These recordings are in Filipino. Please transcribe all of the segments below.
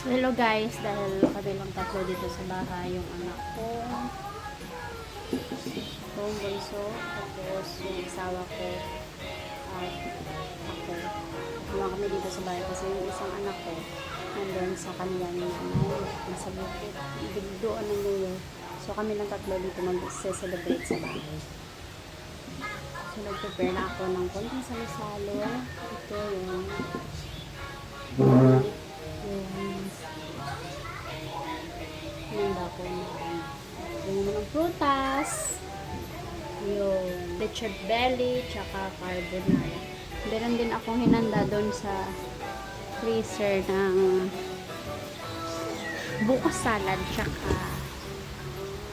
Hello guys, dahil kami lang tatlo dito sa bahay, yung anak ko, yung bunso, tapos yung asawa ko, at ako. Tulang kami dito sa bahay kasi yung isang anak ko, nandun sa kanilang nanay, nasa bukid, bigdoon ng New Year. So kami lang tatlo dito mag-celebrate sa bahay. So nag-prepare na ako ng konting salo-salo. Ito yung handa ko na yung mga prutas, yung leche belly, tsaka carbonara. Meron din akong hinanda doon sa freezer ng buko salad, tsaka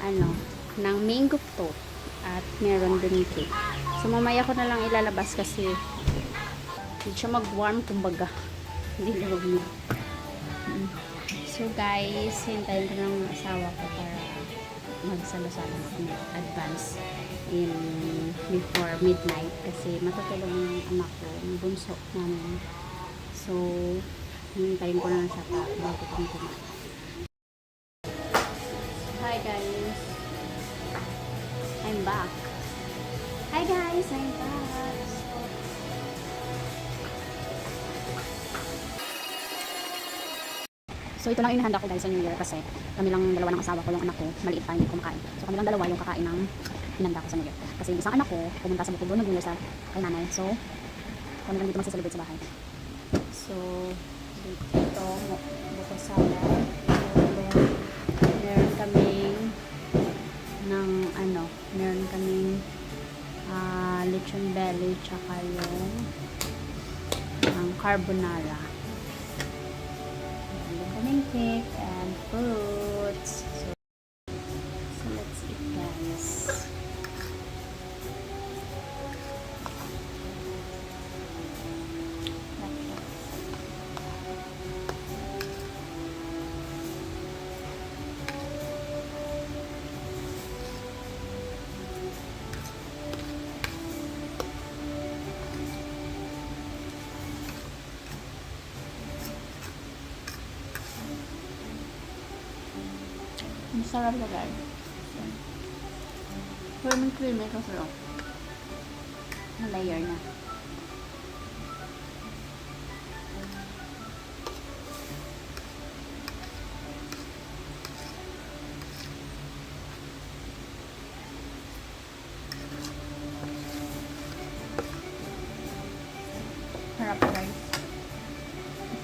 ng mango toast, at meron din cake. So mamaya ko na lang ilalabas kasi hindi siya mag-warm, kumbaga hindi lumag na. So guys, hintayin ko ng asawa ko para magsalo-salo ng advance before midnight kasi matutulog yung anak ko, yung bunso namin. So hintayin ko na lang siya bago kong kumain. Hi guys, I'm back. Hi guys, I'm back. So ito lang inihanda ko guys sa New Year kasi kami lang dalawa ng asawa ko, yung anak ko, maliit pa, hindi kumakain. So kami lang dalawa yung kakain ng inihanda ko sa New Year. Kasi yung isang anak ko, pumunta sa Bukidnon nag-New Year sa kay nanay. So kami lang dito magsa-celebrate sa bahay. So dito, buko salad. Meron kaming meron kaming lechon belly, tsaka yung carbonara. Cake and fruits. So let's eat guys. Masarap na guys. Creamy kasi na layer na. Harap guys.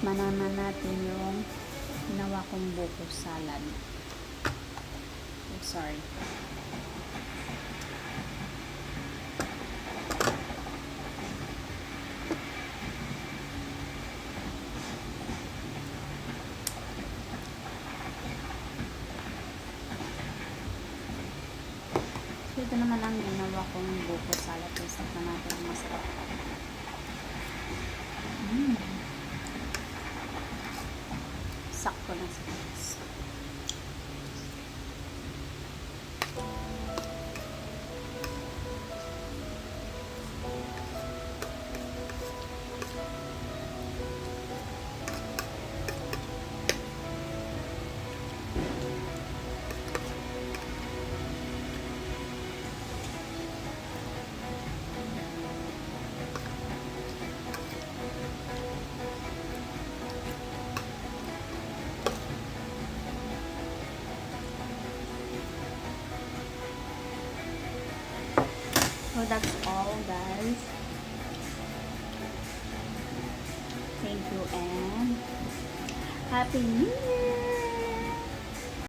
Manaman natin yung ginawa kong buko salad. Sorry. So ito naman ang ginawa kong buko salad. Tapos na natin ang masarap. Sakto na sa guys. So that's all guys. Thank you and Happy New Year!